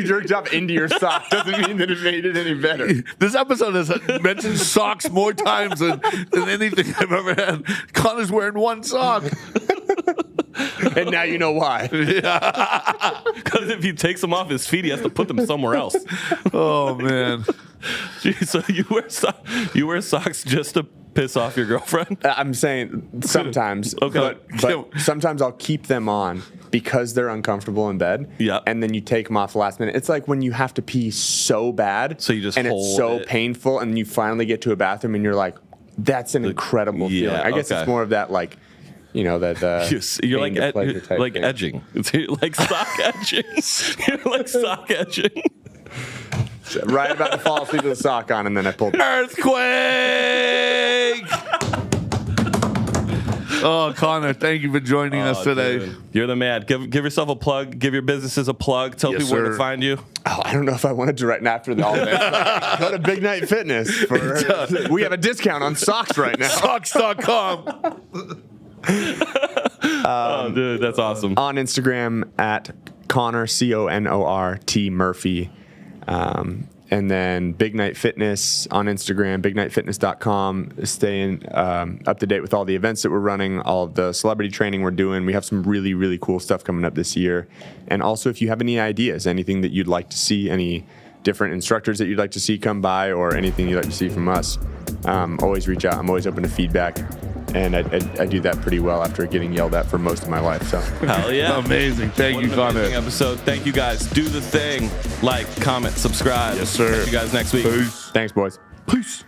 jerked off into your sock doesn't mean that it made it any better. This episode has mentioned socks more times than anything I've ever had. Connor's wearing one sock. And now you know why. Because if he takes them off his feet, he has to put them somewhere else. Oh, man. Jeez, so you wear socks just to piss off your girlfriend? I'm saying sometimes. Okay. But sometimes I'll keep them on because they're uncomfortable in bed. Yeah. And then you take them off last minute. It's like when you have to pee so bad. So you just and it's hold so it. painful, and you finally get to a bathroom and you're like, that's an incredible feeling. I guess it's more of that, like, you know, that you're like thing. edging. You're like sock edging. You're like sock edging. Right about to fall asleep with a sock on, and then I pulled Earthquake! Oh, Connor, thank you for joining us today. Dude. You're the man. Give yourself a plug. Give your businesses a plug. Tell people where to find you. Oh, I don't know if I wanted to right after all this. Go to Big Night Fitness. We have a discount on socks right now. Socks.com. Oh, dude, that's awesome. On Instagram at Conor, CONORT Murphy. And then Big Night Fitness on Instagram, bignightfitness.com. Staying up to date with all the events that we're running, all of the celebrity training we're doing. We have some really, really cool stuff coming up this year. And also, if you have any ideas, anything that you'd like to see, any different instructors that you'd like to see come by, or anything you'd like to see from us, always reach out. I'm always open to feedback. And I do that pretty well after getting yelled at for most of my life. So hell yeah, amazing! Thank you, Conor. Episode. Thank you guys. Do the thing. Like, comment, subscribe. Yes, sir. Catch you guys next week. Peace. Thanks, boys. Peace.